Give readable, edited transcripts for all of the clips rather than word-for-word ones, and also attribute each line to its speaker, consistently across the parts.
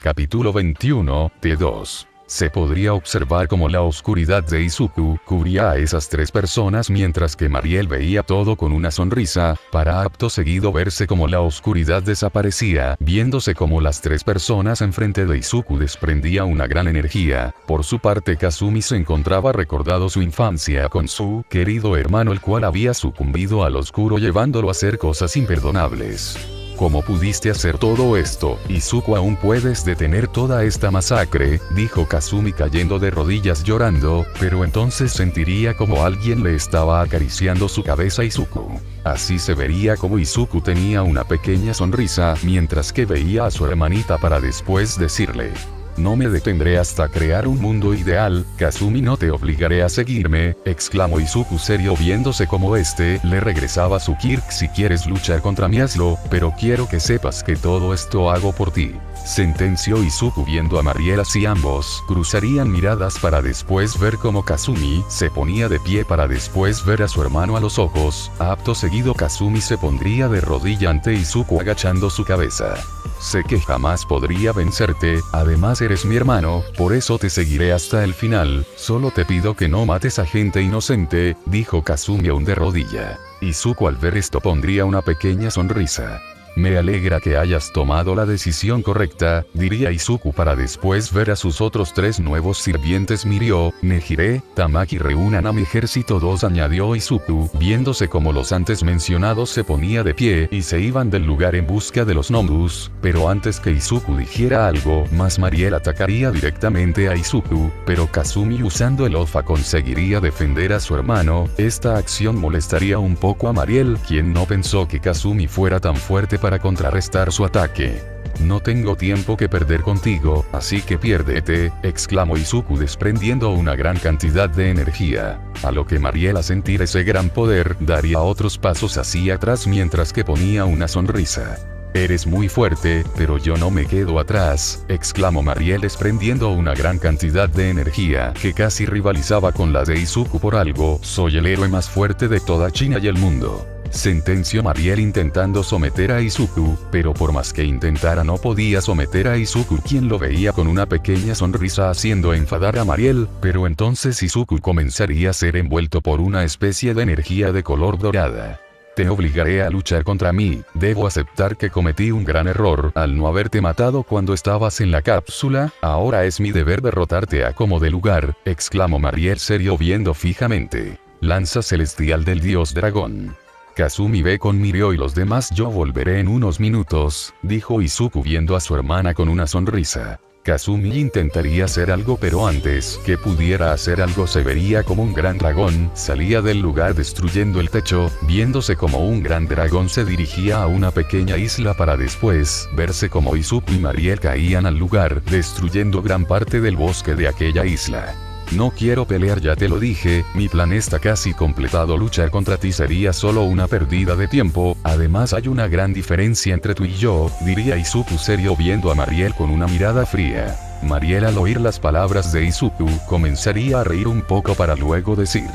Speaker 1: Capítulo 21, T2. Se podría observar cómo la oscuridad de Izuku cubría a esas tres personas mientras que Mariel veía todo con una sonrisa, para acto seguido verse como la oscuridad desaparecía, viéndose como las tres personas enfrente de Izuku desprendía una gran energía. Por su parte Kazumi se encontraba recordando su infancia con su querido hermano, el cual había sucumbido al oscuro llevándolo a hacer cosas imperdonables. ¿Cómo pudiste hacer todo esto, Izuku? ¿Aún puedes detener toda esta masacre?, dijo Kazumi cayendo de rodillas llorando, pero entonces sentiría como alguien le estaba acariciando su cabeza a Izuku. Así se vería como Izuku tenía una pequeña sonrisa mientras que veía a su hermanita para después decirle: no me detendré hasta crear un mundo ideal, Kazumi, no te obligaré a seguirme, exclamó Izuku serio viéndose como le regresaba su Kirk. Si quieres luchar contra mí hazlo, pero quiero que sepas que todo esto hago por ti, sentenció Izuku viendo a Mariel. Así ambos cruzarían miradas para después ver cómo Kazumi se ponía de pie para después ver a su hermano a los ojos. Acto seguido Kazumi se pondría de rodilla ante Izuku agachando su cabeza. Sé que jamás podría vencerte, además eres mi hermano, por eso te seguiré hasta el final, solo te pido que no mates a gente inocente, dijo Kazumi aún de rodilla. Izuku al ver esto pondría una pequeña sonrisa. Me alegra que hayas tomado la decisión correcta, diría Izuku para después ver a sus otros tres nuevos sirvientes Mirio, Nejire, Tamaki reúnan a mi ejército. 2 añadió Izuku, viéndose como los antes mencionados se ponía de pie y se iban del lugar en busca de los Nobus, pero antes que Izuku dijera algo más Mariel atacaría directamente a Izuku, pero Kazumi usando el Ofa conseguiría defender a su hermano. Esta acción molestaría un poco a Mariel, quien no pensó que Kazumi fuera tan fuerte para contrarrestar su ataque. No tengo tiempo que perder contigo, así que piérdete, exclamó Izuku desprendiendo una gran cantidad de energía. A lo que Mariel, a sentir ese gran poder, daría otros pasos hacia atrás mientras que ponía una sonrisa. Eres muy fuerte, pero yo no me quedo atrás, exclamó Mariel desprendiendo una gran cantidad de energía que casi rivalizaba con la de Izuku. Por algo, soy el héroe más fuerte de toda China y el mundo, sentenció Mariel intentando someter a Izuku, pero por más que intentara no podía someter a Izuku, quien lo veía con una pequeña sonrisa haciendo enfadar a Mariel, pero entonces Izuku comenzaría a ser envuelto por una especie de energía de color dorada. Te obligaré a luchar contra mí, debo aceptar que cometí un gran error al no haberte matado cuando estabas en la cápsula, ahora es mi deber derrotarte a como de lugar, exclamó Mariel serio viendo fijamente. Lanza celestial del dios dragón. Kazumi ve con Mirio y los demás. Yo volveré en unos minutos, dijo Izuku viendo a su hermana con una sonrisa. Kazumi intentaría hacer algo, pero antes que pudiera hacer algo se vería como un gran dragón salía del lugar destruyendo el techo, viéndose como un gran dragón se dirigía a una pequeña isla para después verse como Izuku y Mariel caían al lugar destruyendo gran parte del bosque de aquella isla. No quiero pelear, ya te lo dije, mi plan está casi completado, luchar contra ti sería solo una pérdida de tiempo, además hay una gran diferencia entre tú y yo, diría Izuku serio viendo a Mariel con una mirada fría. Mariel al oír las palabras de Izuku comenzaría a reír un poco para luego decir: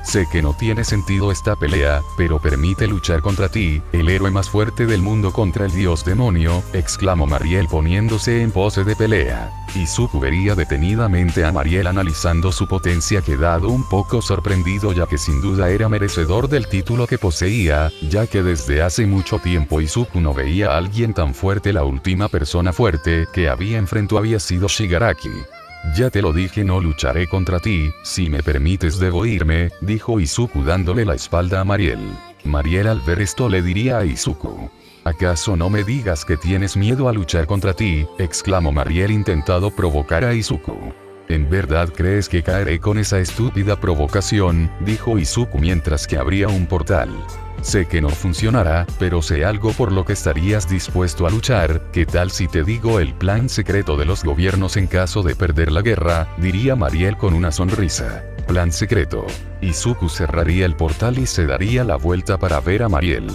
Speaker 1: sé que no tiene sentido esta pelea, pero permite luchar contra ti, el héroe más fuerte del mundo contra el dios demonio, exclamó Mariel poniéndose en pose de pelea. Izuku vería detenidamente a Mariel analizando su potencia, quedado un poco sorprendido ya que sin duda era merecedor del título que poseía, ya que desde hace mucho tiempo Izuku no veía a alguien tan fuerte. La última persona fuerte que había enfrentado había sido Shigaraki. Ya te lo dije, no lucharé contra ti, si me permites debo irme, dijo Izuku dándole la espalda a Mariel. Mariel al ver esto le diría a Izuku: ¿acaso no me digas que tienes miedo a luchar contra ti?, exclamó Mariel intentando provocar a Izuku. ¿En verdad crees que caeré con esa estúpida provocación?, dijo Izuku mientras que abría un portal. Sé que no funcionará, pero sé algo por lo que estarías dispuesto a luchar. ¿Qué tal si te digo el plan secreto de los gobiernos en caso de perder la guerra?, diría Mariel con una sonrisa. Plan secreto. Izuku cerraría el portal y se daría la vuelta para ver a Mariel.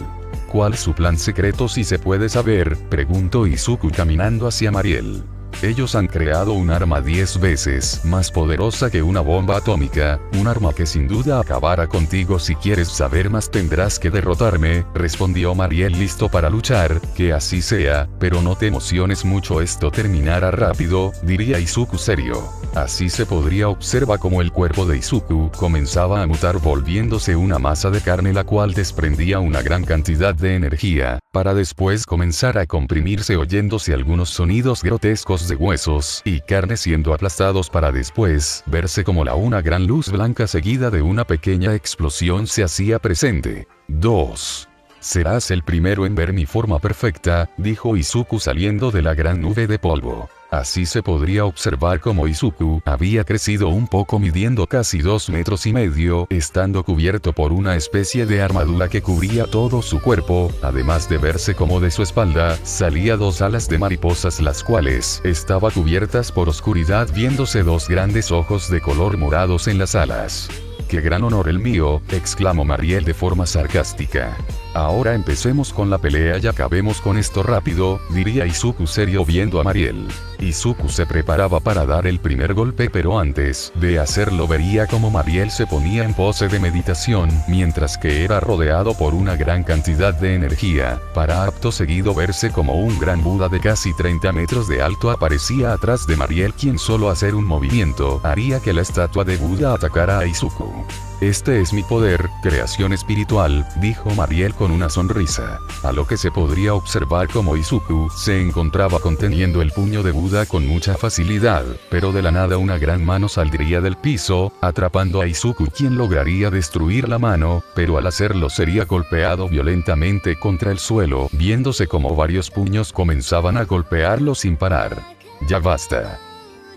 Speaker 1: ¿Cuál es su plan secreto si se puede saber?, preguntó Izuku caminando hacia Mariel. Ellos han creado un arma 10 veces más poderosa que una bomba atómica, un arma que sin duda acabará contigo. Si quieres saber más tendrás que derrotarme, respondió Mariel listo para luchar. Que así sea, pero no te emociones mucho, esto terminará rápido, diría Izuku serio. Así se podría observar cómo el cuerpo de Izuku comenzaba a mutar volviéndose una masa de carne la cual desprendía una gran cantidad de energía, para después comenzar a comprimirse oyéndose algunos sonidos grotescos de huesos y carne siendo aplastados para después verse como una gran luz blanca seguida de una pequeña explosión se hacía presente. 2. Serás el primero en ver mi forma perfecta, dijo Izuku saliendo de la gran nube de polvo. Así se podría observar cómo Izuku había crecido un poco midiendo casi 2,5 metros, estando cubierto por una especie de armadura que cubría todo su cuerpo, además de verse como de su espalda salía 2 alas de mariposas las cuales estaban cubiertas por oscuridad viéndose 2 grandes ojos de color morados en las alas. ¡Qué gran honor el mío!, exclamó Mariel de forma sarcástica. Ahora empecemos con la pelea y acabemos con esto rápido, diría Izuku serio viendo a Mariel. Izuku se preparaba para dar el primer golpe, pero antes de hacerlo vería como Mariel se ponía en pose de meditación, mientras que era rodeado por una gran cantidad de energía, para acto seguido verse como un gran Buda de casi 30 metros de alto aparecía atrás de Mariel, quien solo hacer un movimiento haría que la estatua de Buda atacara a Izuku. Este es mi poder, creación espiritual, dijo Mariel con una sonrisa. A lo que se podría observar como Izuku se encontraba conteniendo el puño de Buda con mucha facilidad, pero de la nada una gran mano saldría del piso, atrapando a Izuku, quien lograría destruir la mano, pero al hacerlo sería golpeado violentamente contra el suelo, viéndose como varios puños comenzaban a golpearlo sin parar. Ya basta,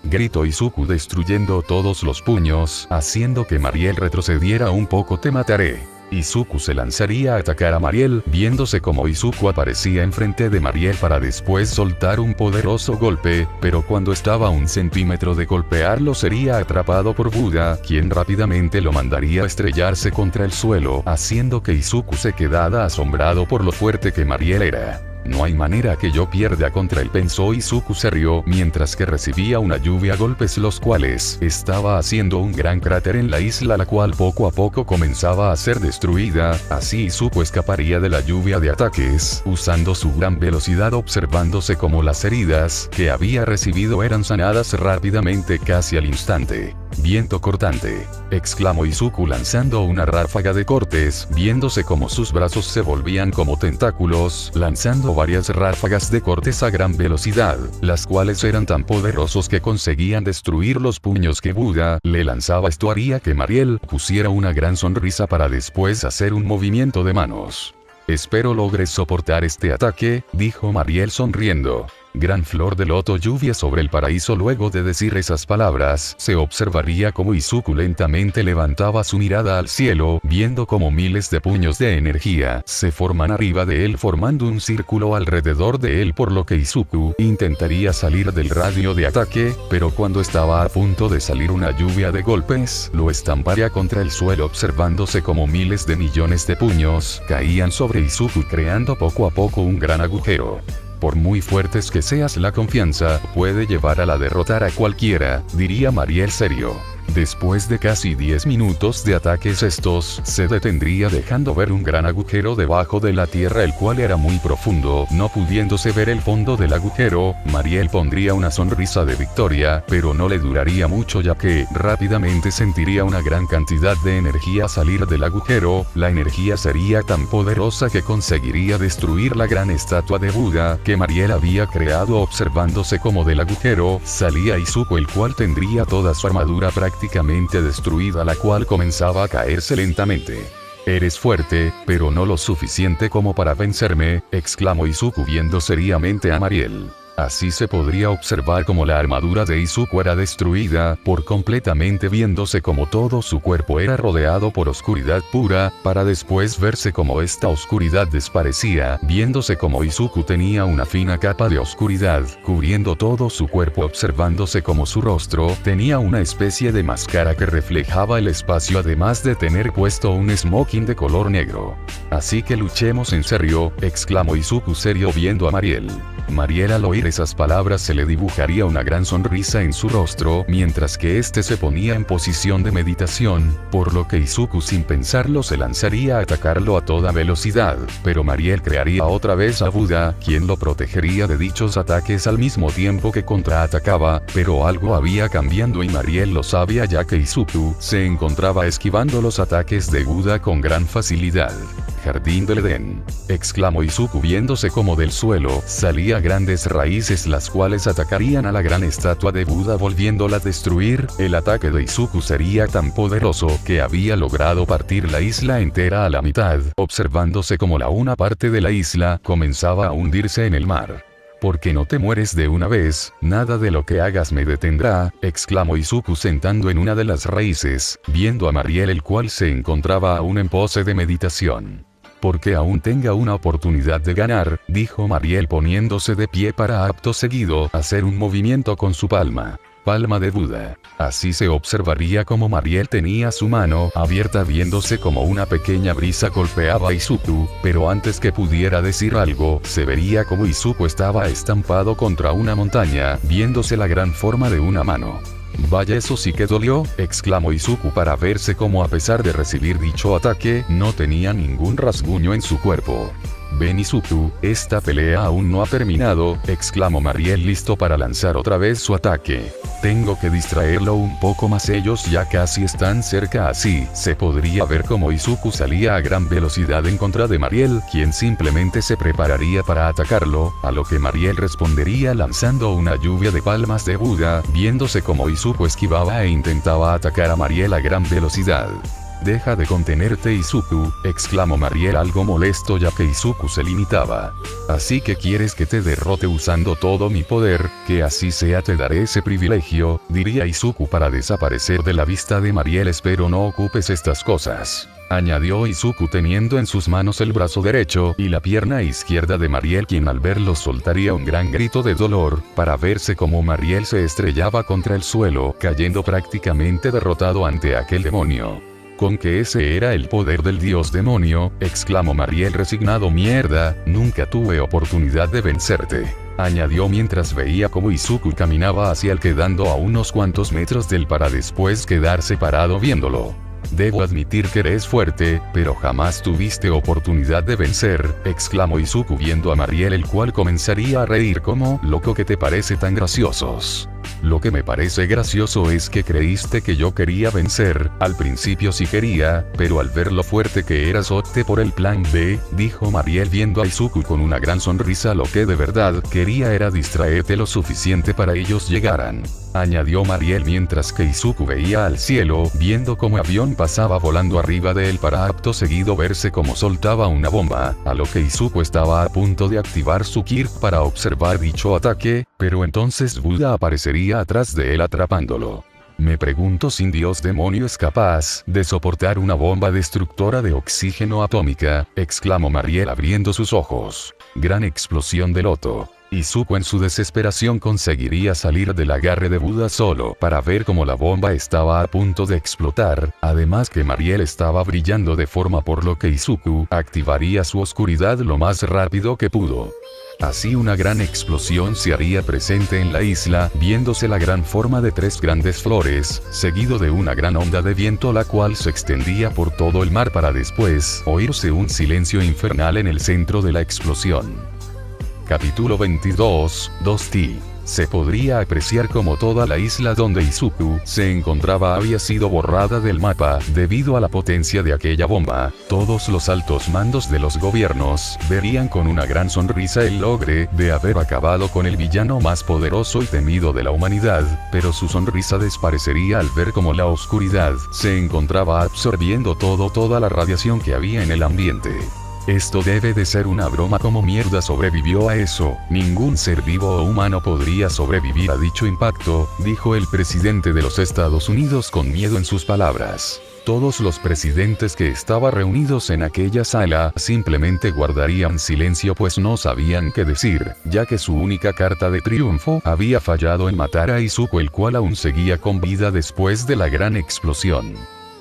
Speaker 1: gritó Izuku destruyendo todos los puños, haciendo que Mariel retrocediera un poco. Te mataré. Izuku se lanzaría a atacar a Mariel, viéndose como Izuku aparecía enfrente de Mariel para después soltar un poderoso golpe, pero cuando estaba a 1 centímetro de golpearlo sería atrapado por Buda, quien rápidamente lo mandaría a estrellarse contra el suelo, haciendo que Izuku se quedara asombrado por lo fuerte que Mariel era. No hay manera que yo pierda contra él, pensó Izuku serio, mientras que recibía una lluvia de golpes los cuales estaba haciendo un gran cráter en la isla, la cual poco a poco comenzaba a ser destruida. Así Izuku escaparía de la lluvia de ataques, usando su gran velocidad, observándose como las heridas que había recibido eran sanadas rápidamente casi al instante. Viento cortante, exclamó Izuku lanzando una ráfaga de cortes, viéndose como sus brazos se volvían como tentáculos, lanzando varias ráfagas de cortes a gran velocidad, las cuales eran tan poderosos que conseguían destruir los puños que Buda le lanzaba. Esto haría que Mariel pusiera una gran sonrisa para después hacer un movimiento de manos. Espero logres soportar este ataque, dijo Mariel sonriendo. Gran flor de loto, lluvia sobre el paraíso. Luego de decir esas palabras, se observaría como Izuku lentamente levantaba su mirada al cielo, viendo como miles de puños de energía se forman arriba de él formando un círculo alrededor de él, por lo que Izuku intentaría salir del radio de ataque, pero cuando estaba a punto de salir una lluvia de golpes, lo estamparía contra el suelo, observándose como miles de millones de puños caían sobre Izuku, creando poco a poco un gran agujero. Por muy fuertes que seas, la confianza puede llevar a la derrotar a cualquiera, diría Mariel serio. Después de casi 10 minutos de ataques, estos se detendría dejando ver un gran agujero debajo de la tierra, el cual era muy profundo. No pudiéndose ver el fondo del agujero, Mariel pondría una sonrisa de victoria, pero no le duraría mucho, ya que rápidamente sentiría una gran cantidad de energía salir del agujero. La energía sería tan poderosa que conseguiría destruir la gran estatua de Buda que Mariel había creado, observándose como del agujero salía Izuku, el cual tendría toda su armadura prácticamente destruida, la cual comenzaba a caerse lentamente. Eres fuerte, pero no lo suficiente como para vencerme, exclamó Izuku viendo seriamente a Mariel. Así se podría observar como la armadura de Izuku era destruida por completamente, viéndose como todo su cuerpo era rodeado por oscuridad pura, para después verse como esta oscuridad desaparecía, viéndose como Izuku tenía una fina capa de oscuridad cubriendo todo su cuerpo, observándose como su rostro tenía una especie de máscara que reflejaba el espacio, además de tener puesto un smoking de color negro. Así que luchemos en serio, exclamó Izuku serio viendo a Mariel. Mariel al oír esas palabras se le dibujaría una gran sonrisa en su rostro mientras que éste se ponía en posición de meditación, por lo que Izuku sin pensarlo se lanzaría a atacarlo a toda velocidad, pero Mariel crearía otra vez a Buda, quien lo protegería de dichos ataques al mismo tiempo que contraatacaba, pero algo había cambiando y Mariel lo sabía ya que Izuku se encontraba esquivando los ataques de Buda con gran facilidad. Jardín del Edén, exclamó Izuku viéndose como del suelo salía grandes raíces las cuales atacarían a la gran estatua de Buda volviéndola a destruir. El ataque de Izuku sería tan poderoso que había logrado partir la isla entera a la mitad, observándose como la una parte de la isla comenzaba a hundirse en el mar. ¿Por qué no te mueres de una vez? Nada de lo que hagas me detendrá, exclamó Izuku sentando en una de las raíces, viendo a Mariel el cual se encontraba aún en pose de meditación. Porque aún tenga una oportunidad de ganar, dijo Mariel poniéndose de pie para acto seguido hacer un movimiento con su palma de Buda. Así se observaría como Mariel tenía su mano abierta viéndose como una pequeña brisa golpeaba a Izuku, pero antes que pudiera decir algo, se vería como Izuku estaba estampado contra una montaña, viéndose la gran forma de una mano. Vaya, eso sí que dolió, exclamó Izuku para verse como a pesar de recibir dicho ataque, no tenía ningún rasguño en su cuerpo. Ven Izuku, esta pelea aún no ha terminado, exclamó Mariel listo para lanzar otra vez su ataque. Tengo que distraerlo un poco más, ellos ya casi están cerca. Así, se podría ver como Izuku salía a gran velocidad en contra de Mariel, quien simplemente se prepararía para atacarlo, a lo que Mariel respondería lanzando una lluvia de palmas de Buda, viéndose como Izuku esquivaba e intentaba atacar a Mariel a gran velocidad. Deja de contenerte Izuku, exclamó Mariel algo molesto ya que Izuku se limitaba. Así que quieres que te derrote usando todo mi poder, que así sea, te daré ese privilegio, diría Izuku para desaparecer de la vista de Mariel. Espero no ocupes estas cosas, añadió Izuku teniendo en sus manos el brazo derecho y la pierna izquierda de Mariel, quien al verlo soltaría un gran grito de dolor, para verse como Mariel se estrellaba contra el suelo, cayendo prácticamente derrotado ante aquel demonio. ¿Con que ese era el poder del dios demonio?, exclamó Mariel resignado. Mierda, nunca tuve oportunidad de vencerte, añadió mientras veía como Izuku caminaba hacia él quedando a unos cuantos metros del para después quedarse parado viéndolo. Debo admitir que eres fuerte, pero jamás tuviste oportunidad de vencer, exclamó Izuku viendo a Mariel, el cual comenzaría a reír como loco. ¿Qué te parece tan graciosos? Lo que me parece gracioso es que creíste que yo quería vencer. Al principio sí quería, pero al ver lo fuerte que eras opté por el plan B, dijo Mariel viendo a Izuku con una gran sonrisa. Lo que de verdad quería era distraerte lo suficiente para ellos llegaran, añadió Mariel mientras que Izuku veía al cielo, viendo cómo avión pasaba volando arriba de él para acto seguido verse como soltaba una bomba, a lo que Izuku estaba a punto de activar su Kirk para observar dicho ataque, pero entonces Buda aparecería atrás de él atrapándolo. Me pregunto si un dios demonio es capaz de soportar una bomba destructora de oxígeno atómica, exclamó Mariel abriendo sus ojos. Gran explosión de loto. Izuku en su desesperación conseguiría salir del agarre de Buda solo para ver cómo la bomba estaba a punto de explotar, además que Mariel estaba brillando de forma por lo que Izuku activaría su oscuridad lo más rápido que pudo. Así una gran explosión se haría presente en la isla, viéndose la gran forma de tres grandes flores, seguido de una gran onda de viento la cual se extendía por todo el mar para después oírse un silencio infernal en el centro de la explosión. Capítulo 22, 2T. Se podría apreciar como toda la isla donde Izuku se encontraba había sido borrada del mapa debido a la potencia de aquella bomba. Todos los altos mandos de los gobiernos verían con una gran sonrisa el logro de haber acabado con el villano más poderoso y temido de la humanidad, pero su sonrisa desaparecería al ver como la oscuridad se encontraba absorbiendo toda la radiación que había en el ambiente. Esto debe de ser una broma. ¿Cómo mierda sobrevivió a eso? Ningún ser vivo o humano podría sobrevivir a dicho impacto, dijo el presidente de los Estados Unidos con miedo en sus palabras. Todos los presidentes que estaban reunidos en aquella sala simplemente guardarían silencio pues no sabían qué decir, ya que su única carta de triunfo había fallado en matar a Izuku, el cual aún seguía con vida después de la gran explosión.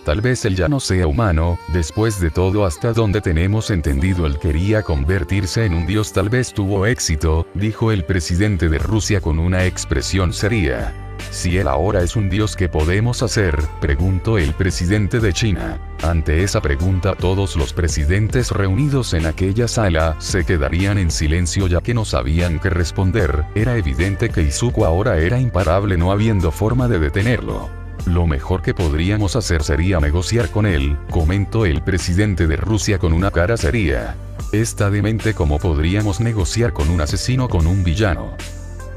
Speaker 1: Tal vez él ya no sea humano, después de todo hasta donde tenemos entendido él quería convertirse en un dios, tal vez tuvo éxito, dijo el presidente de Rusia con una expresión seria. Si él ahora es un dios, ¿qué podemos hacer?, preguntó el presidente de China. Ante esa pregunta todos los presidentes reunidos en aquella sala se quedarían en silencio ya que no sabían qué responder. Era evidente que Izuku ahora era imparable, no habiendo forma de detenerlo. Lo mejor que podríamos hacer sería negociar con él, comentó el presidente de Rusia con una cara seria. Está demente, ¿cómo podríamos negociar con un asesino, con un villano?,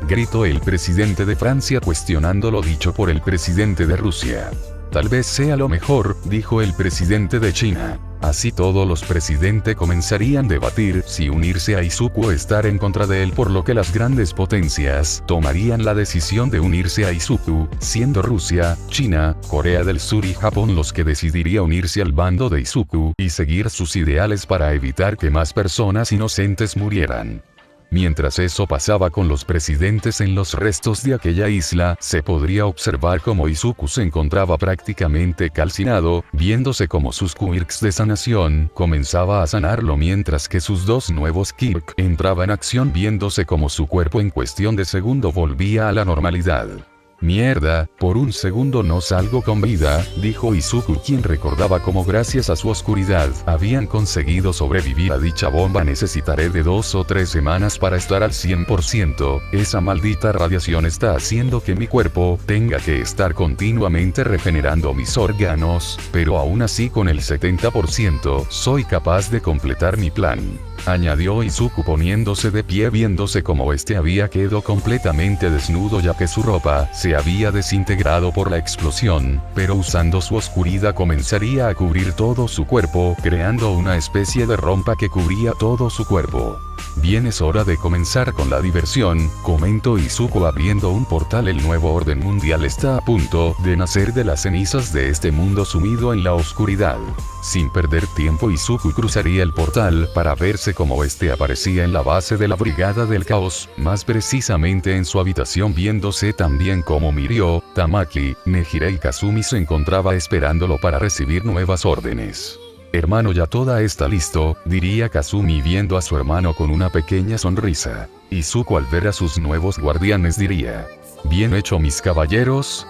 Speaker 1: gritó el presidente de Francia cuestionando lo dicho por el presidente de Rusia. Tal vez sea lo mejor, dijo el presidente de China. Así todos los presidentes comenzarían a debatir si unirse a Izuku o estar en contra de él, por lo que las grandes potencias tomarían la decisión de unirse a Izuku, siendo Rusia, China, Corea del Sur y Japón los que decidirían unirse al bando de Izuku y seguir sus ideales para evitar que más personas inocentes murieran. Mientras eso pasaba con los presidentes en los restos de aquella isla, se podría observar cómo Izuku se encontraba prácticamente calcinado, viéndose como sus quirks de sanación comenzaba a sanarlo, mientras que sus dos nuevos quirks entraban en acción, viéndose como su cuerpo en cuestión de segundo volvía a la normalidad. Mierda, por un segundo no salgo con vida, dijo Izuku, quien recordaba cómo gracias a su oscuridad habían conseguido sobrevivir a dicha bomba. Necesitaré de 2 o 3 semanas para estar al 100%, esa maldita radiación está haciendo que mi cuerpo tenga que estar continuamente regenerando mis órganos, pero aún así con el 70% soy capaz de completar mi plan, añadió Izuku poniéndose de pie, viéndose como este había quedado completamente desnudo ya que su ropa se había desintegrado por la explosión, pero usando su oscuridad comenzaría a cubrir todo su cuerpo, creando una especie de rompa que cubría todo su cuerpo. Bien, es hora de comenzar con la diversión, comentó Izuku abriendo un portal. El nuevo orden mundial está a punto de nacer de las cenizas de este mundo sumido en la oscuridad. Sin perder tiempo, Izuku cruzaría el portal para verse como este aparecía en la base de la Brigada del Caos, más precisamente en su habitación, viéndose también como Mirio, Tamaki, Nejire y Kazumi se encontraba esperándolo para recibir nuevas órdenes. Hermano, ya todo está listo, diría Kazumi viendo a su hermano con una pequeña sonrisa. Izuku al ver a sus nuevos guardianes diría: bien hecho mis caballeros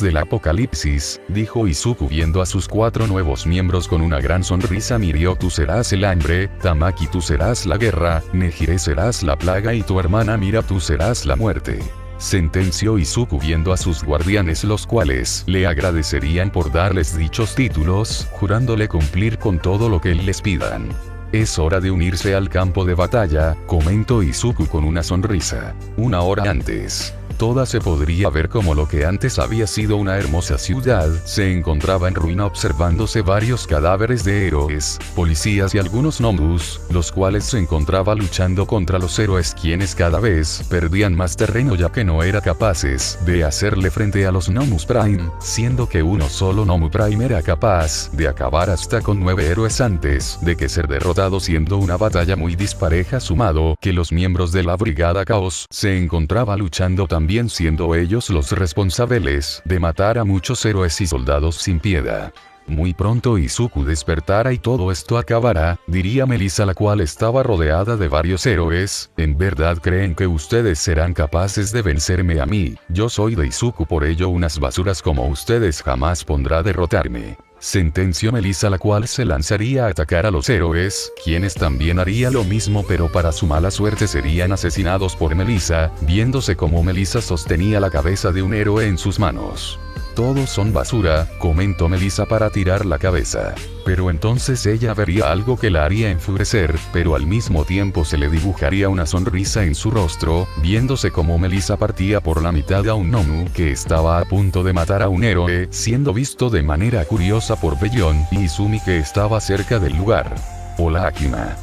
Speaker 1: del apocalipsis, dijo Izuku viendo a sus 4 nuevos miembros con una gran sonrisa. Mirio, tú serás el hambre, Tamaki, tú serás la guerra, Nejire serás la plaga y tu hermana Mira, tú serás la muerte, sentenció Izuku viendo a sus guardianes, los cuales le agradecerían por darles dichos títulos, jurándole cumplir con todo lo que les pidan. Es hora de unirse al campo de batalla, comentó Izuku con una sonrisa. Una hora antes, toda se podría ver como lo que antes había sido una hermosa ciudad se encontraba en ruina, observándose varios cadáveres de héroes, policías y algunos nomus, los cuales se encontraban luchando contra los héroes, quienes cada vez perdían más terreno ya que no eran capaces de hacerle frente a los Nomus Prime, siendo que uno solo Nomu Prime era capaz de acabar hasta con 9 héroes antes de que ser derrotado, siendo una batalla muy dispareja, sumado que los miembros de la Brigada Caos se encontraban luchando también, siendo ellos los responsables de matar a muchos héroes y soldados sin piedad. Muy pronto Izuku despertará y todo esto acabará, diría Melissa, la cual estaba rodeada de varios héroes. ¿En verdad creen que ustedes serán capaces de vencerme a mí? Yo soy de Izuku, por ello unas basuras como ustedes jamás podrá derrotarme, sentenció Melissa, la cual se lanzaría a atacar a los héroes, quienes también haría lo mismo, pero para su mala suerte serían asesinados por Melissa, viéndose como Melissa sostenía la cabeza de un héroe en sus manos. Todos son basura, comentó Melissa para tirar la cabeza. Pero entonces ella vería algo que la haría enfurecer, pero al mismo tiempo se le dibujaría una sonrisa en su rostro, viéndose como Melissa partía por la mitad a un Nomu que estaba a punto de matar a un héroe, siendo visto de manera curiosa por Bellón y Izumi, que estaba cerca del lugar. Hola Akima,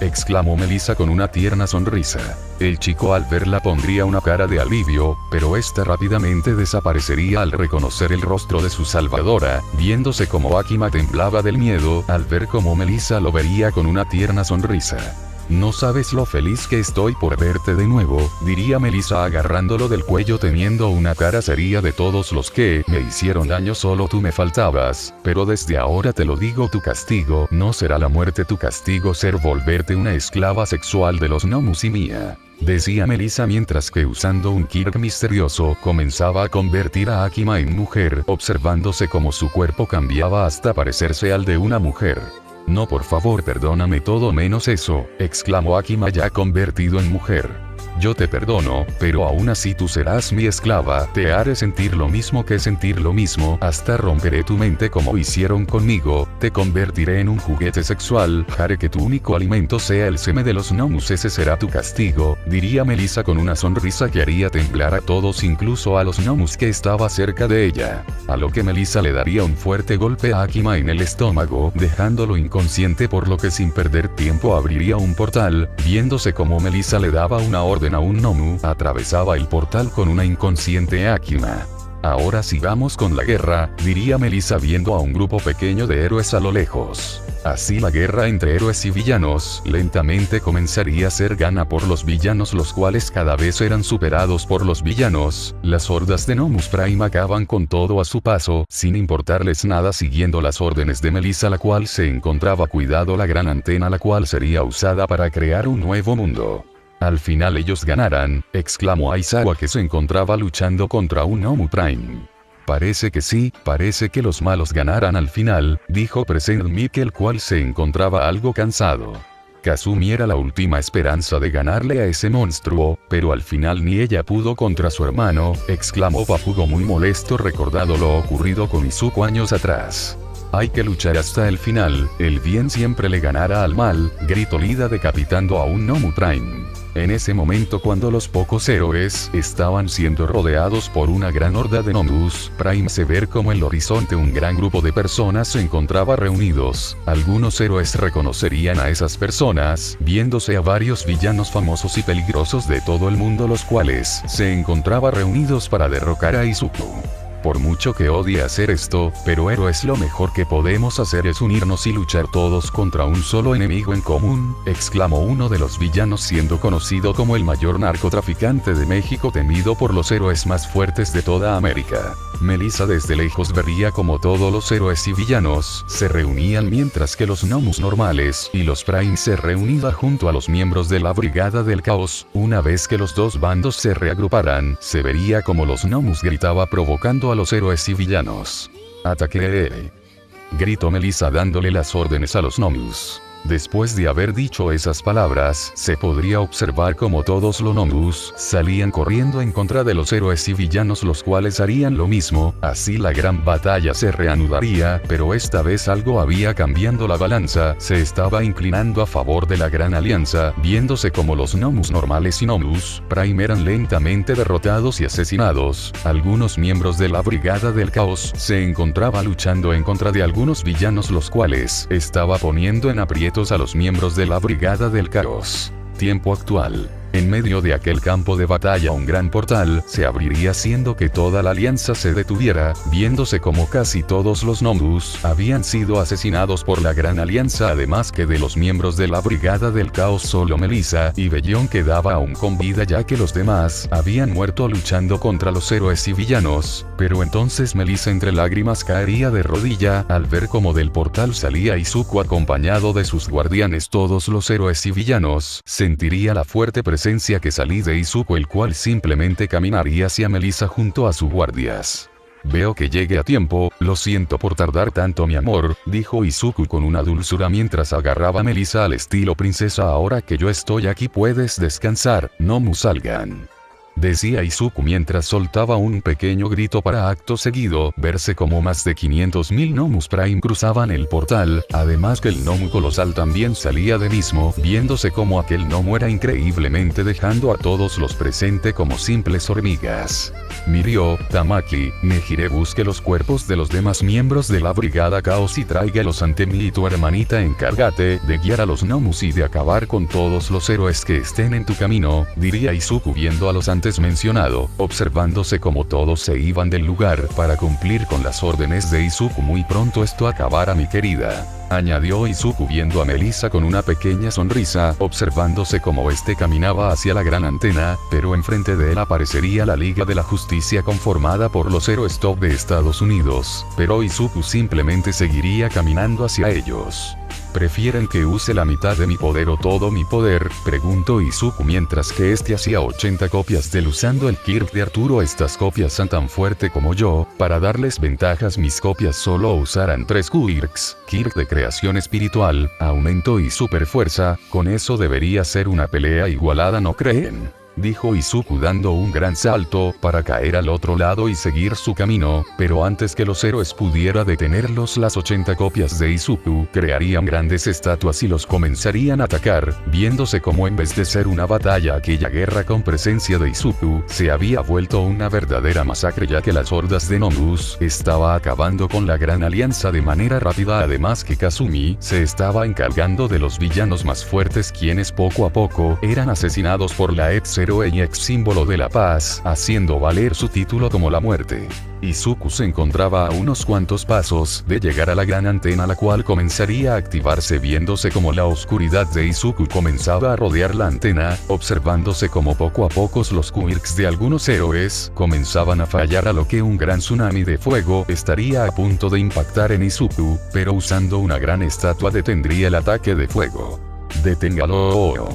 Speaker 1: exclamó Melissa con una tierna sonrisa. El chico al verla pondría una cara de alivio, pero esta rápidamente desaparecería al reconocer el rostro de su salvadora, viéndose como Akima temblaba del miedo al ver cómo Melissa lo vería con una tierna sonrisa. No sabes lo feliz que estoy por verte de nuevo, diría Melissa agarrándolo del cuello teniendo una cara seria de todos los que me hicieron daño solo tú me faltabas, pero desde ahora te lo digo tu castigo no será la muerte tu castigo ser volverte una esclava sexual de los gnomus y mía. Decía Melissa mientras que usando un Kirk misterioso comenzaba a convertir a Akima en mujer observándose como su cuerpo cambiaba hasta parecerse al de una mujer. No por favor perdóname todo menos eso, exclamó Akima ya convertido en mujer. Yo te perdono, pero aún así tú serás mi esclava, te haré sentir lo mismo que sentir lo mismo, hasta romperé tu mente como hicieron conmigo, te convertiré en un juguete sexual, haré que tu único alimento sea el semen de los gnomus ese será tu castigo, diría Melissa con una sonrisa que haría temblar a todos incluso a los gnomus que estaba cerca de ella. A lo que Melissa le daría un fuerte golpe a Akima en el estómago, dejándolo inconsciente por lo que sin perder tiempo abriría un portal, viéndose como Melissa le daba una orden a un gnomu, atravesaba el portal con una inconsciente Akima. Ahora sigamos con la guerra, diría Melissa viendo a un grupo pequeño de héroes a lo lejos. Así la guerra entre héroes y villanos lentamente comenzaría a ser gana por los villanos los cuales cada vez eran superados por los villanos. Las hordas de Gnomus Prime acaban con todo a su paso, sin importarles nada siguiendo las órdenes de Melissa la cual se encontraba cuidado la gran antena la cual sería usada para crear un nuevo mundo. Al final ellos ganarán, exclamó Aizawa que se encontraba luchando contra un Gnomu Prime. Parece que sí, parece que los malos ganarán al final, dijo Present Mickey el cual se encontraba algo cansado. Kazumi era la última esperanza de ganarle a ese monstruo, pero al final ni ella pudo contra su hermano, exclamó Bakugo muy molesto recordado lo ocurrido con Izuku años atrás. Hay que luchar hasta el final, el bien siempre le ganará al mal, gritó Lida decapitando a un Gnomu Prime. En ese momento cuando los pocos héroes estaban siendo rodeados por una gran horda de Gnomus Prime se ver como en el horizonte un gran grupo de personas se encontraba reunidos. Algunos héroes reconocerían a esas personas, viéndose a varios villanos famosos y peligrosos de todo el mundo los cuales se encontraban reunidos para derrocar a Izuku. Por mucho que odie hacer esto, pero héroes lo mejor que podemos hacer es unirnos y luchar todos contra un solo enemigo en común, exclamó uno de los villanos siendo conocido como el mayor narcotraficante de México temido por los héroes más fuertes de toda América. Melissa desde lejos vería como todos los héroes y villanos se reunían mientras que los gnomus normales y los Prime se reunían junto a los miembros de la Brigada del Caos. Una vez que los dos bandos se reagruparan, se vería como los gnomus gritaba provocando a los héroes y villanos. ¡Ataque! Gritó Melissa dándole las órdenes a los gnomus. Después de haber dicho esas palabras, se podría observar como todos los gnomus salían corriendo en contra de los héroes y villanos los cuales harían lo mismo, así la gran batalla se reanudaría, pero esta vez algo había cambiando la balanza, se estaba inclinando a favor de la gran alianza, viéndose como los gnomus normales y gnomus Prime eran lentamente derrotados y asesinados. Algunos miembros de la Brigada del Caos se encontraban luchando en contra de algunos villanos los cuales estaba poniendo en aprieto a los miembros de la Brigada del Caos. Tiempo actual. En medio de aquel campo de batalla un gran portal se abriría haciendo que toda la alianza se detuviera, viéndose como casi todos los gnomus habían sido asesinados por la gran alianza además que de los miembros de la Brigada del Caos solo Melissa y Bellón quedaba aún con vida ya que los demás habían muerto luchando contra los héroes y villanos, pero entonces Melissa entre lágrimas caería de rodilla al ver como del portal salía Izuku acompañado de sus guardianes todos los héroes y villanos, sentiría la fuerte presencia que salí de Izuku el cual simplemente caminaría hacia Melissa junto a sus guardias. Veo que llegué a tiempo, lo siento por tardar tanto mi amor, dijo Izuku con una dulzura mientras agarraba a Melissa al estilo princesa ahora que yo estoy aquí puedes descansar, no salgan. Decía Izuku mientras soltaba un pequeño grito para acto seguido verse como más de 500.000 Gnomus Prime cruzaban el portal, además que el gnomo colosal también salía de mismo, viéndose como aquel gnomo era increíblemente dejando a todos los presentes como simples hormigas. Mirio, Tamaki, Nejire busque los cuerpos de los demás miembros de la Brigada Caos y tráigalos ante mí y tu hermanita encárgate de guiar a los gnomus y de acabar con todos los héroes que estén en tu camino, diría Izuku viendo a los antes mencionado, observándose como todos se iban del lugar para cumplir con las órdenes de Izuku muy pronto esto acabará mi querida. añadió Izuku viendo a Melissa con una pequeña sonrisa, observándose como este caminaba hacia la gran antena, pero enfrente de él aparecería la Liga de la Justicia conformada por los héroes top de Estados Unidos, pero Izuku simplemente seguiría caminando hacia ellos. ¿Prefieren que use la mitad de mi poder o todo mi poder?, preguntó Izuku mientras que este hacía 80 copias del usando el Kirk de Arturo. Estas copias son tan fuerte como yo, para darles ventajas mis copias solo usarán 3 Kirks, Kirk de creación espiritual, aumento y super fuerza, con eso debería ser una pelea igualada, ¿no creen?, dijo Izuku dando un gran salto para caer al otro lado y seguir su camino, pero antes que los héroes pudiera detenerlos, las 80 copias de Izuku crearían grandes estatuas y los comenzarían a atacar, viéndose como en vez de ser una batalla aquella guerra con presencia de Izuku se había vuelto una verdadera masacre, ya que las hordas de Nomus estaba acabando con la gran alianza de manera rápida, además que Kazumi se estaba encargando de los villanos más fuertes, quienes poco a poco eran asesinados por la ex héroe y ex símbolo de la paz, haciendo valer su título como la muerte. Izuku se encontraba a unos cuantos pasos de llegar a la gran antena, la cual comenzaría a activarse, viéndose como la oscuridad de Izuku comenzaba a rodear la antena, observándose como poco a poco los quirks de algunos héroes comenzaban a fallar, a lo que un gran tsunami de fuego estaría a punto de impactar en Izuku, pero usando una gran estatua detendría el ataque de fuego. ¡Deténgalo!,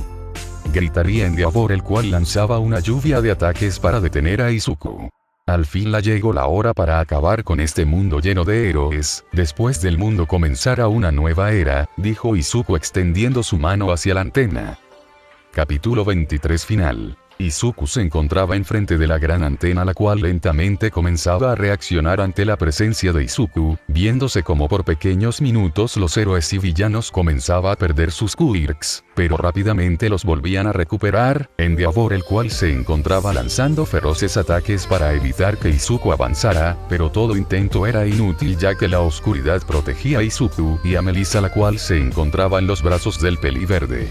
Speaker 1: gritaría Endeavor, el cual lanzaba una lluvia de ataques para detener a Izuku. Al fin llegó la hora para acabar con este mundo lleno de héroes. Después del mundo comenzará una nueva era, dijo Izuku extendiendo su mano hacia la antena. Capítulo 23 final. Izuku se encontraba enfrente de la gran antena, la cual lentamente comenzaba a reaccionar ante la presencia de Izuku, viéndose como por pequeños minutos los héroes y villanos comenzaban a perder sus quirks, pero rápidamente los volvían a recuperar. Endeavor, el cual se encontraba lanzando feroces ataques para evitar que Izuku avanzara, pero todo intento era inútil, ya que la oscuridad protegía a Izuku y a Melissa, la cual se encontraba en los brazos del peliverde.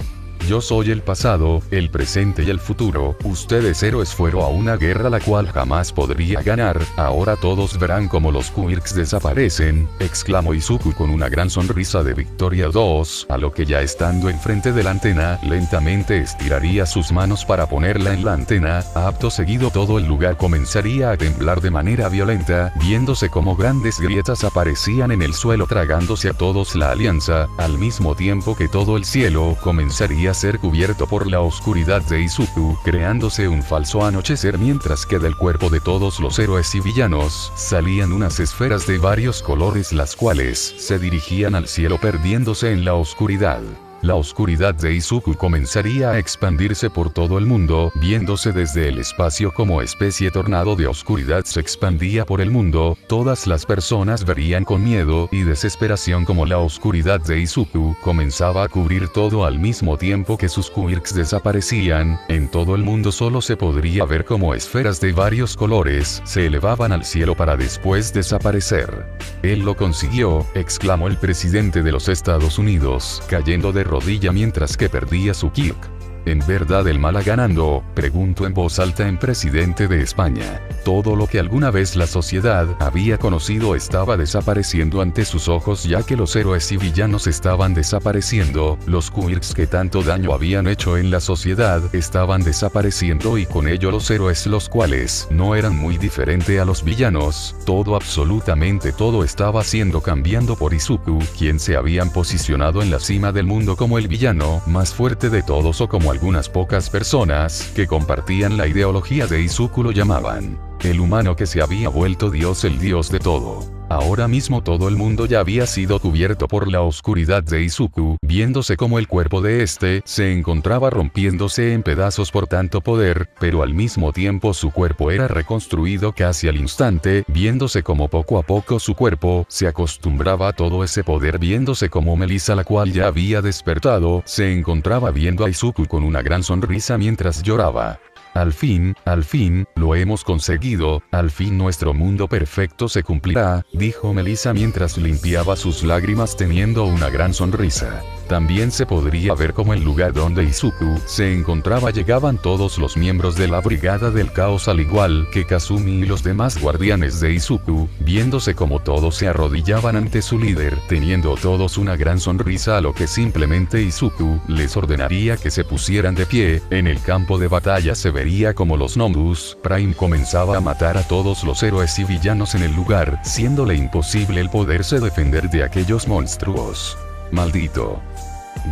Speaker 1: Yo soy el pasado, el presente y el futuro. Ustedes héroes fueron a una guerra la cual jamás podría ganar. Ahora todos verán cómo los quirks desaparecen, exclamó Izuku con una gran sonrisa de victoria. 2. A lo que ya estando enfrente de la antena, lentamente estiraría sus manos para ponerla en la antena. Acto seguido todo el lugar comenzaría a temblar de manera violenta, viéndose como grandes grietas aparecían en el suelo tragándose a todos la alianza, al mismo tiempo que todo el cielo comenzaría a ser cubierto por la oscuridad de Izuku, creándose un falso anochecer, mientras que del cuerpo de todos los héroes y villanos salían unas esferas de varios colores, las cuales se dirigían al cielo perdiéndose en la oscuridad. La oscuridad de Izuku comenzaría a expandirse por todo el mundo, viéndose desde el espacio como especie tornado de oscuridad se expandía por el mundo. Todas las personas verían con miedo y desesperación como la oscuridad de Izuku comenzaba a cubrir todo al mismo tiempo que sus quirks desaparecían. En todo el mundo solo se podría ver como esferas de varios colores se elevaban al cielo para después desaparecer. Él lo consiguió, exclamó el presidente de los Estados Unidos, cayendo de rodilla mientras que perdía su Kirk. ¿En verdad el mal ganando?, preguntó en voz alta el presidente de España. Todo lo que alguna vez la sociedad había conocido estaba desapareciendo ante sus ojos, ya que los héroes y villanos estaban desapareciendo, los quirks que tanto daño habían hecho en la sociedad estaban desapareciendo y con ello los héroes, los cuales no eran muy diferentes a los villanos. Todo, absolutamente todo estaba siendo cambiando por Izuku, quien se habían posicionado en la cima del mundo como el villano más fuerte de todos, o como algunas pocas personas que compartían la ideología de Izuku lo llamaban, el humano que se había vuelto Dios, el Dios de todo. Ahora mismo todo el mundo ya había sido cubierto por la oscuridad de Izuku, viéndose como el cuerpo de este se encontraba rompiéndose en pedazos por tanto poder, pero al mismo tiempo su cuerpo era reconstruido casi al instante, viéndose como poco a poco su cuerpo se acostumbraba a todo ese poder, viéndose como Melissa, la cual ya había despertado, se encontraba viendo a Izuku con una gran sonrisa mientras lloraba. Al fin, lo hemos conseguido, al fin nuestro mundo perfecto se cumplirá, dijo Melissa mientras limpiaba sus lágrimas teniendo una gran sonrisa. También se podría ver como el lugar donde Izuku se encontraba llegaban todos los miembros de la Brigada del Caos al igual que Kazumi y los demás guardianes de Izuku, viéndose como todos se arrodillaban ante su líder, teniendo todos una gran sonrisa a lo que simplemente Izuku les ordenaría que se pusieran de pie. En el campo de batalla se vería como los Nomus Prime comenzaba a matar a todos los héroes y villanos en el lugar, siéndole imposible el poderse defender de aquellos monstruos. ¡Maldito!,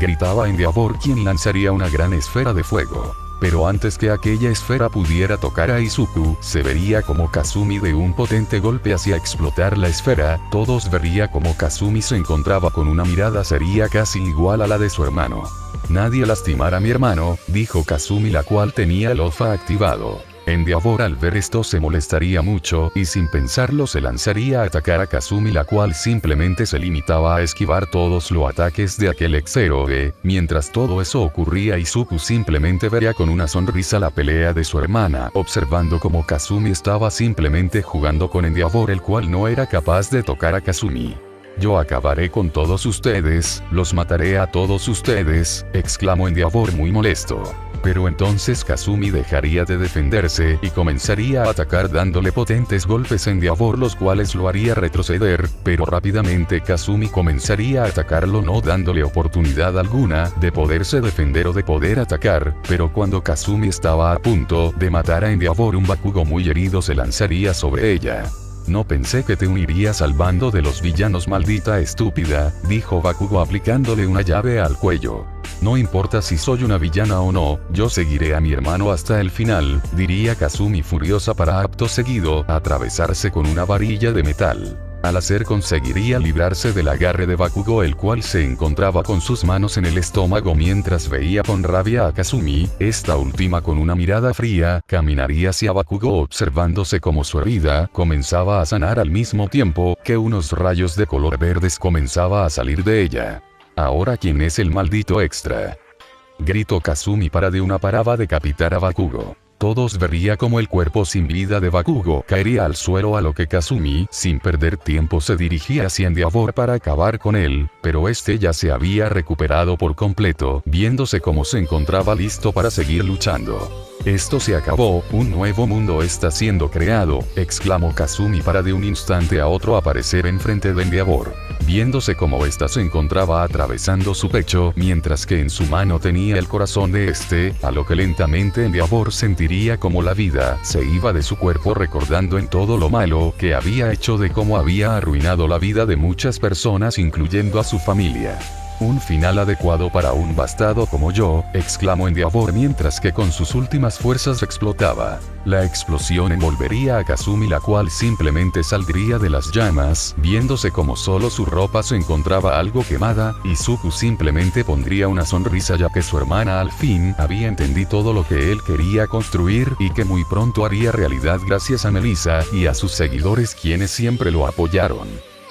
Speaker 1: gritaba Endeavor, quien lanzaría una gran esfera de fuego. Pero antes que aquella esfera pudiera tocar a Izuku, se vería como Kazumi de un potente golpe hacia explotar la esfera. Todos vería como Kazumi se encontraba con una mirada sería casi igual a la de su hermano. «Nadie lastimara a mi hermano», dijo Kazumi, la cual tenía el OFA activado. Endeavor al ver esto se molestaría mucho, y sin pensarlo se lanzaría a atacar a Kazumi, la cual simplemente se limitaba a esquivar todos los ataques de aquel ex-héroe. Mientras todo eso ocurría, Izuku simplemente vería con una sonrisa la pelea de su hermana, observando como Kazumi estaba simplemente jugando con Endeavor, el cual no era capaz de tocar a Kazumi. «Yo acabaré con todos ustedes, los mataré a todos ustedes», exclamó Endeavor muy molesto. Pero entonces Kazumi dejaría de defenderse y comenzaría a atacar dándole potentes golpes a Endeavor, los cuales lo haría retroceder, pero rápidamente Kazumi comenzaría a atacarlo no dándole oportunidad alguna de poderse defender o de poder atacar, pero cuando Kazumi estaba a punto de matar a Endeavor, un Bakugo muy herido se lanzaría sobre ella. «No pensé que te unirías al bando de los villanos, maldita estúpida», dijo Bakugo aplicándole una llave al cuello. «No importa si soy una villana o no, yo seguiré a mi hermano hasta el final», diría Kazumi furiosa para acto seguido atravesarse con una varilla de metal. Al hacer conseguiría librarse del agarre de Bakugo, el cual se encontraba con sus manos en el estómago mientras veía con rabia a Kazumi. Esta última, con una mirada fría, caminaría hacia Bakugo observándose como su herida comenzaba a sanar al mismo tiempo que unos rayos de color verdes comenzaba a salir de ella. «Ahora, ¿quién es el maldito extra?», gritó Kazumi para de una parada decapitar a Bakugo. Todos vería como el cuerpo sin vida de Bakugo caería al suelo, a lo que Kazumi, sin perder tiempo, se dirigía hacia Endeavor para acabar con él, pero este ya se había recuperado por completo, viéndose como se encontraba listo para seguir luchando. «Esto se acabó, un nuevo mundo está siendo creado», exclamó Kazumi para de un instante a otro aparecer enfrente de Endeavor, viéndose como ésta se encontraba atravesando su pecho, mientras que en su mano tenía el corazón de este, a lo que lentamente Endeavor sentiría como la vida se iba de su cuerpo, recordando en todo lo malo que había hecho, de cómo había arruinado la vida de muchas personas incluyendo a su familia. «Un final adecuado para un bastardo como yo», exclamó Endeavor mientras que con sus últimas fuerzas explotaba. La explosión envolvería a Kazumi, la cual simplemente saldría de las llamas, viéndose como solo su ropa se encontraba algo quemada. Izuku simplemente pondría una sonrisa, ya que su hermana al fin había entendido todo lo que él quería construir y que muy pronto haría realidad gracias a Melissa y a sus seguidores, quienes siempre lo apoyaron.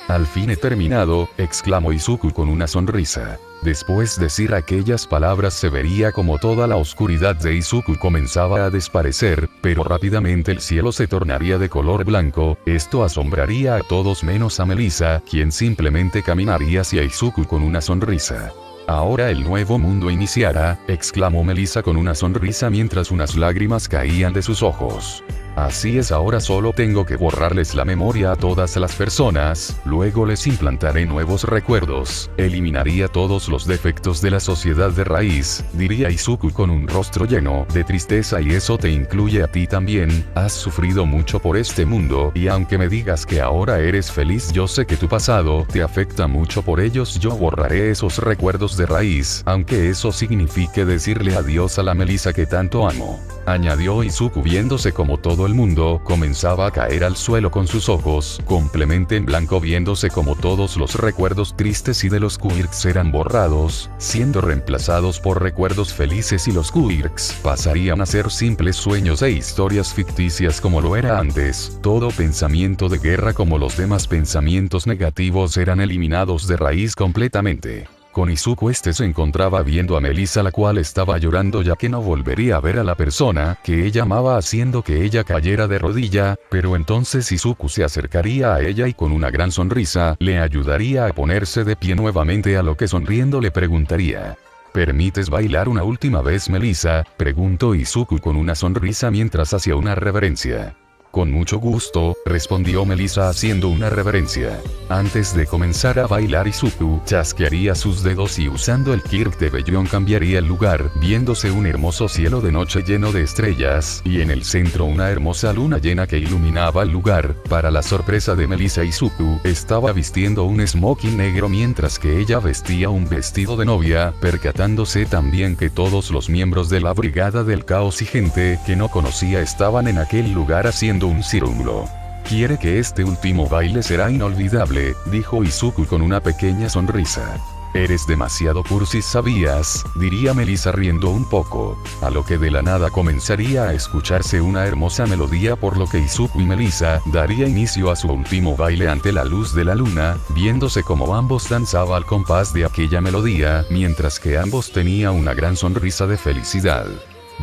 Speaker 1: «Al fin he terminado», exclamó Izuku con una sonrisa. Después de decir aquellas palabras se vería como toda la oscuridad de Izuku comenzaba a desaparecer, pero rápidamente el cielo se tornaría de color blanco. Esto asombraría a todos menos a Melissa, quien simplemente caminaría hacia Izuku con una sonrisa. «Ahora el nuevo mundo iniciará», exclamó Melissa con una sonrisa mientras unas lágrimas caían de sus ojos. «Así es, ahora solo tengo que borrarles la memoria a todas las personas, luego les implantaré nuevos recuerdos, eliminaría todos los defectos de la sociedad de raíz», diría Izuku con un rostro lleno de tristeza. «Y eso te incluye a ti también, has sufrido mucho por este mundo, y aunque me digas que ahora eres feliz, yo sé que tu pasado te afecta mucho por ellos. Yo borraré esos recuerdos de raíz, aunque eso signifique decirle adiós a la Melissa que tanto amo», añadió Izuku, viéndose como todo el mundo comenzaba a caer al suelo con sus ojos completamente en blanco, viéndose como todos los recuerdos tristes y de los quirks eran borrados, siendo reemplazados por recuerdos felices, y los quirks pasarían a ser simples sueños e historias ficticias como lo era antes. Todo pensamiento de guerra como los demás pensamientos negativos eran eliminados de raíz completamente. Con Izuku se encontraba viendo a Melissa, la cual estaba llorando ya que no volvería a ver a la persona que ella amaba, haciendo que ella cayera de rodilla, pero entonces Izuku se acercaría a ella y con una gran sonrisa le ayudaría a ponerse de pie nuevamente, a lo que sonriendo le preguntaría: ¿permites bailar una última vez, Melissa?, preguntó Izuku con una sonrisa mientras hacía una reverencia. Con mucho gusto, respondió Melissa haciendo una reverencia. Antes de comenzar a bailar, Izuku chasquearía sus dedos y usando el Kirk de Bellón cambiaría el lugar, viéndose un hermoso cielo de noche lleno de estrellas, y en el centro una hermosa luna llena que iluminaba el lugar. Para la sorpresa de Melissa, Izuku estaba vistiendo un smoking negro mientras que ella vestía un vestido de novia, percatándose también que todos los miembros de la Brigada del Caos y gente que no conocía estaban en aquel lugar haciendo un círculo. «Quiere que este último baile será inolvidable», dijo Izuku con una pequeña sonrisa. «Eres demasiado cursi, ¿sabías?», diría Melissa riendo un poco. A lo que de la nada comenzaría a escucharse una hermosa melodía, por lo que Izuku y Melissa daría inicio a su último baile ante la luz de la luna, viéndose como ambos danzaban al compás de aquella melodía, mientras que ambos tenían una gran sonrisa de felicidad.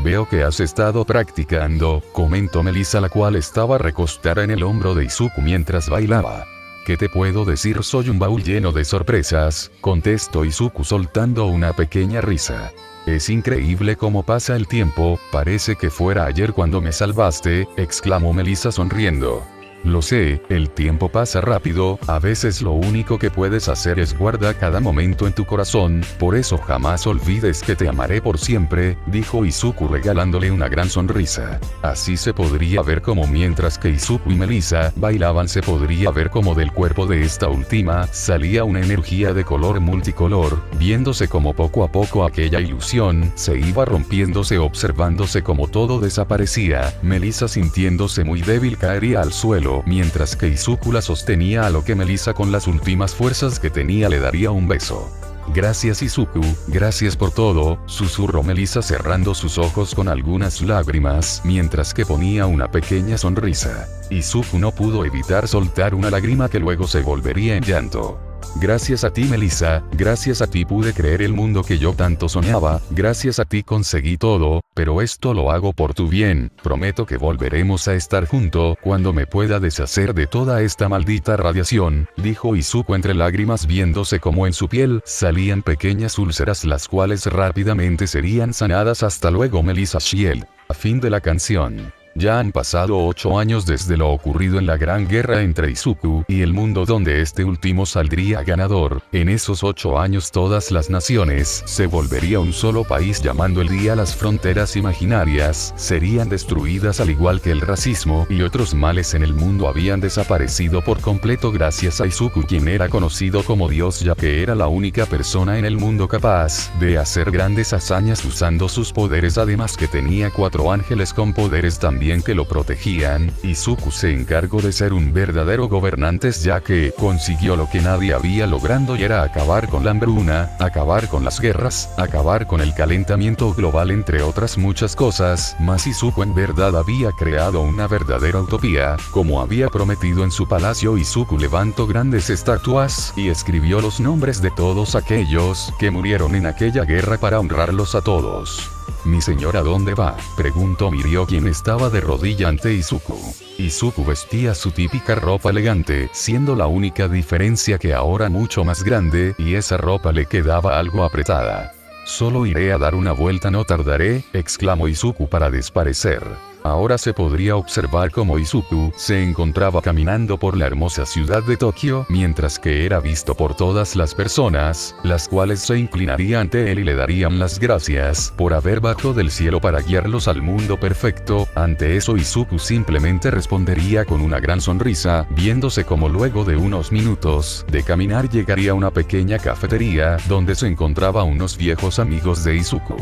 Speaker 1: «Veo que has estado practicando», comentó Melissa, la cual estaba recostada en el hombro de Izuku mientras bailaba. «¿Qué te puedo decir? Soy un baúl lleno de sorpresas», contestó Izuku soltando una pequeña risa. «Es increíble cómo pasa el tiempo, parece que fuera ayer cuando me salvaste», exclamó Melissa sonriendo. «Lo sé, el tiempo pasa rápido, a veces lo único que puedes hacer es guardar cada momento en tu corazón, por eso jamás olvides que te amaré por siempre», dijo Izuku regalándole una gran sonrisa. Así se podría ver como mientras que Izuku y Melissa bailaban se podría ver como del cuerpo de esta última salía una energía de color multicolor, viéndose como poco a poco aquella ilusión se iba rompiéndose, observándose como todo desaparecía. Melissa, sintiéndose muy débil, caería al suelo, mientras que Izuku la sostenía, a lo que Melissa con las últimas fuerzas que tenía le daría un beso. «Gracias, Izuku, gracias por todo», susurró Melissa cerrando sus ojos con algunas lágrimas, mientras que ponía una pequeña sonrisa. Izuku no pudo evitar soltar una lágrima que luego se volvería en llanto. «Gracias a ti, Melissa, gracias a ti pude creer el mundo que yo tanto soñaba, gracias a ti conseguí todo, pero esto lo hago por tu bien, prometo que volveremos a estar juntos cuando me pueda deshacer de toda esta maldita radiación», dijo Izuku entre lágrimas, viéndose como en su piel salían pequeñas úlceras, las cuales rápidamente serían sanadas. Hasta luego, Melissa Shield. A fin de la canción. Ya han pasado 8 años desde lo ocurrido en la gran guerra entre Izuku y el mundo, donde este último saldría ganador. En esos 8 años todas las naciones se volvería un solo país, llamando el día. Las fronteras imaginarias serían destruidas, al igual que el racismo y otros males en el mundo habían desaparecido por completo gracias a Izuku, quien era conocido como Dios, ya que era la única persona en el mundo capaz de hacer grandes hazañas usando sus poderes, además que tenía 4 ángeles con poderes también que lo protegían. Izuku se encargó de ser un verdadero gobernante, ya que consiguió lo que nadie había logrado, y era acabar con la hambruna, acabar con las guerras, acabar con el calentamiento global, entre otras muchas cosas más. Izuku en verdad había creado una verdadera utopía, como había prometido en su palacio. Izuku levantó grandes estatuas y escribió los nombres de todos aquellos que murieron en aquella guerra para honrarlos a todos. «Mi señora, ¿dónde va?», preguntó Mirio, quien estaba de rodilla ante Izuku. Izuku vestía su típica ropa elegante, siendo la única diferencia que ahora mucho más grande, y esa ropa le quedaba algo apretada. «Solo iré a dar una vuelta, no tardaré», exclamó Izuku para desaparecer. Ahora se podría observar cómo Izuku se encontraba caminando por la hermosa ciudad de Tokio, mientras que era visto por todas las personas, las cuales se inclinarían ante él y le darían las gracias por haber bajado del cielo para guiarlos al mundo perfecto. Ante eso, Izuku simplemente respondería con una gran sonrisa, viéndose como luego de unos minutos de caminar llegaría a una pequeña cafetería donde se encontraban unos viejos amigos de Izuku.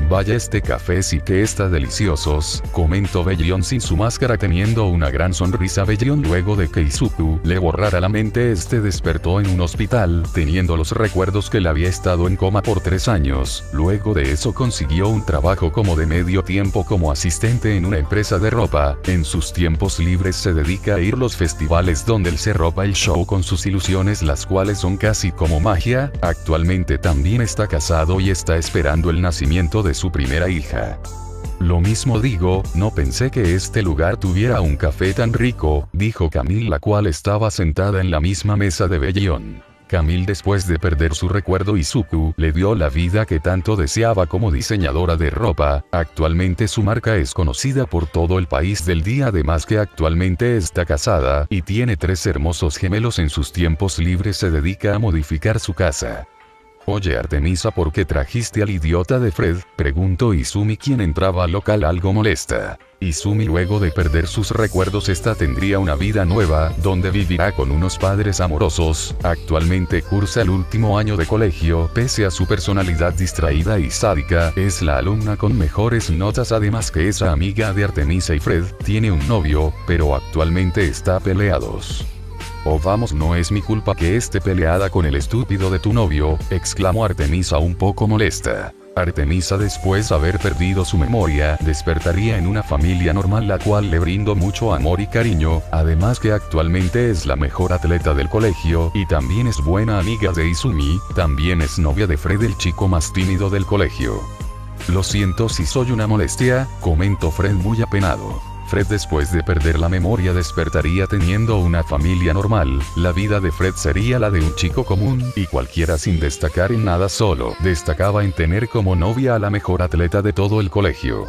Speaker 1: Vaya, este café sí que está deliciosos, comentó Bellion sin su máscara teniendo una gran sonrisa. Bellion, luego de que Izuku le borrara la mente, despertó en un hospital, teniendo los recuerdos que le había estado en coma por 3 años. Luego de eso consiguió un trabajo como de medio tiempo como asistente en una empresa de ropa. En sus tiempos libres se dedica a ir a los festivales donde él se roba el show con sus ilusiones, las cuales son casi como magia. Actualmente también está casado y está esperando el nacimiento de su primera hija. Lo mismo digo, no pensé que este lugar tuviera un café tan rico, dijo Camille, la cual estaba sentada en la misma mesa de Bellion. Camille, después de perder su recuerdo, Izuku le dio la vida que tanto deseaba como diseñadora de ropa. Actualmente su marca es conocida por todo el país del día, además que actualmente está casada y tiene 3 hermosos gemelos. En sus tiempos libres se dedica a modificar su casa. Oye Artemisa, ¿por qué trajiste al idiota de Fred?, preguntó Izumi, quien entraba al local algo molesta. Izumi, luego de perder sus recuerdos, tendría una vida nueva, donde vivirá con unos padres amorosos. Actualmente cursa el último año de colegio. Pese a su personalidad distraída y sádica, es la alumna con mejores notas, además que es amiga de Artemisa y Fred. Tiene un novio, pero actualmente está peleados. Oh vamos, no es mi culpa que esté peleada con el estúpido de tu novio, exclamó Artemisa un poco molesta. Artemisa, después de haber perdido su memoria, despertaría en una familia normal, la cual le brindó mucho amor y cariño, además que actualmente es la mejor atleta del colegio y también es buena amiga de Izumi. También es novia de Fred, el chico más tímido del colegio. Lo siento si soy una molestia, comentó Fred muy apenado. Fred, después de perder la memoria, despertaría teniendo una familia normal. La vida de Fred sería la de un chico común y cualquiera, sin destacar en nada, solo destacaba en tener como novia a la mejor atleta de todo el colegio.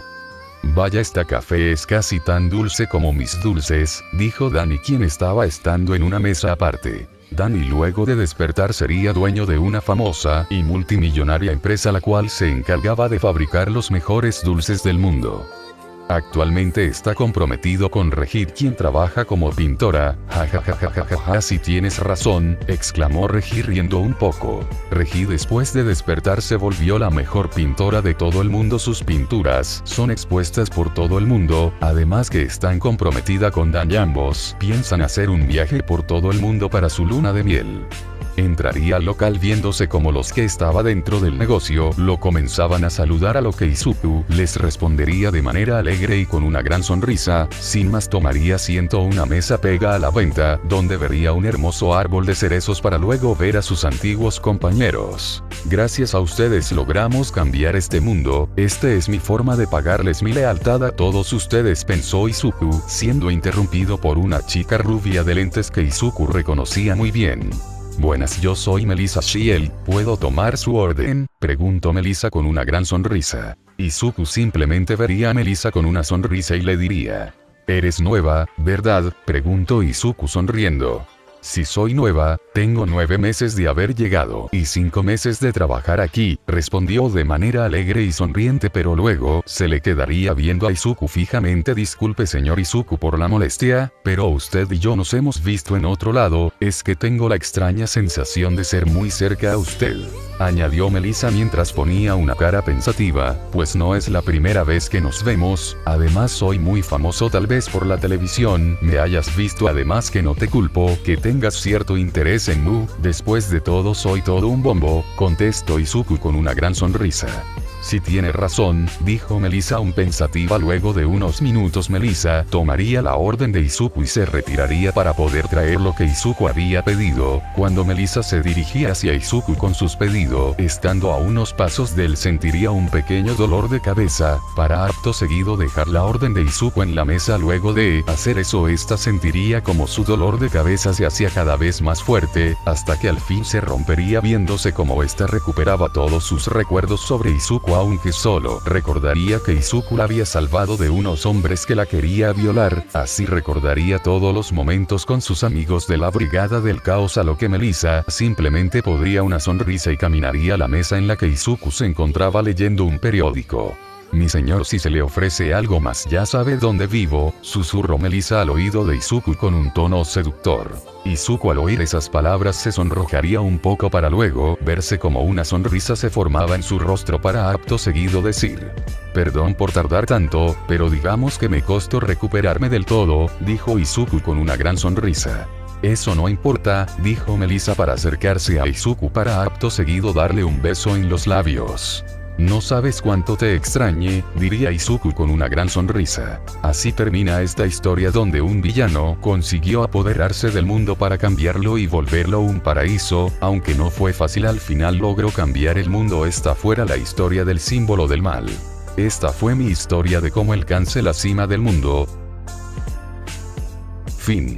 Speaker 1: Vaya, este café es casi tan dulce como mis dulces, dijo Danny, quien estaba estando en una mesa aparte. Danny, luego de despertar, sería dueño de una famosa y multimillonaria empresa, la cual se encargaba de fabricar los mejores dulces del mundo. Actualmente está comprometido con Regid, quien trabaja como pintora. Ja, si tienes razón, exclamó Regid riendo un poco. Regid, después de despertar, se volvió la mejor pintora de todo el mundo. Sus pinturas son expuestas por todo el mundo, además que están comprometida con Dan y ambos piensan hacer un viaje por todo el mundo para su luna de miel. Entraría al local viéndose como los que estaba dentro del negocio lo comenzaban a saludar, a lo que Izuku les respondería de manera alegre y con una gran sonrisa. Sin más, tomaría asiento a una mesa pega a la venta, donde vería un hermoso árbol de cerezos para luego ver a sus antiguos compañeros. Gracias a ustedes logramos cambiar este mundo, esta es mi forma de pagarles mi lealtad a todos ustedes, pensó Izuku, siendo interrumpido por una chica rubia de lentes que Izuku reconocía muy bien. Buenas, yo soy Melissa Shield, ¿puedo tomar su orden?, preguntó Melissa con una gran sonrisa. Izuku simplemente vería a Melissa con una sonrisa y le diría: ¿eres nueva, verdad?, preguntó Izuku sonriendo. Si soy nueva, tengo 9 meses de haber llegado y 5 meses de trabajar aquí, respondió de manera alegre y sonriente, pero luego se le quedaría viendo a Izuku fijamente. Disculpe señor Izuku por la molestia, pero usted y yo nos hemos visto en otro lado, es que tengo la extraña sensación de ser muy cerca a usted, añadió Melissa mientras ponía una cara pensativa, pues no es la primera vez que nos vemos, además soy muy famoso, tal vez por la televisión me hayas visto, además que no te culpo que tengas cierto interés en Mu, después de todo soy todo un bombo, contestó Izuku con una gran sonrisa. Si tiene razón, dijo Melissa aún pensativa. Luego de unos minutos Melissa tomaría la orden de Izuku y se retiraría para poder traer lo que Izuku había pedido. Cuando Melissa se dirigía hacia Izuku con sus pedidos, estando a unos pasos de él sentiría un pequeño dolor de cabeza, para acto seguido dejar la orden de Izuku en la mesa. Luego de hacer eso, esta sentiría como su dolor de cabeza se hacía cada vez más fuerte, hasta que al fin se rompería viéndose como esta recuperaba todos sus recuerdos sobre Izuku, aunque solo recordaría que Izuku la había salvado de unos hombres que la quería violar. Así recordaría todos los momentos con sus amigos de la Brigada del Caos, a lo que Melissa simplemente podría una sonrisa y caminaría a la mesa en la que Izuku se encontraba leyendo un periódico. Mi señor, si se le ofrece algo más ya sabe dónde vivo, susurró Melissa al oído de Izuku con un tono seductor. Izuku al oír esas palabras se sonrojaría un poco para luego verse como una sonrisa se formaba en su rostro para acto seguido decir: perdón por tardar tanto, pero digamos que me costó recuperarme del todo, dijo Izuku con una gran sonrisa. Eso no importa, dijo Melissa para acercarse a Izuku para acto seguido darle un beso en los labios. No sabes cuánto te extrañe, diría Izuku con una gran sonrisa. Así termina esta historia donde un villano consiguió apoderarse del mundo para cambiarlo y volverlo un paraíso, aunque no fue fácil, al final logró cambiar el mundo. Esta fuera la historia del símbolo del mal. Esta fue mi historia de cómo alcancé la cima del mundo. Fin.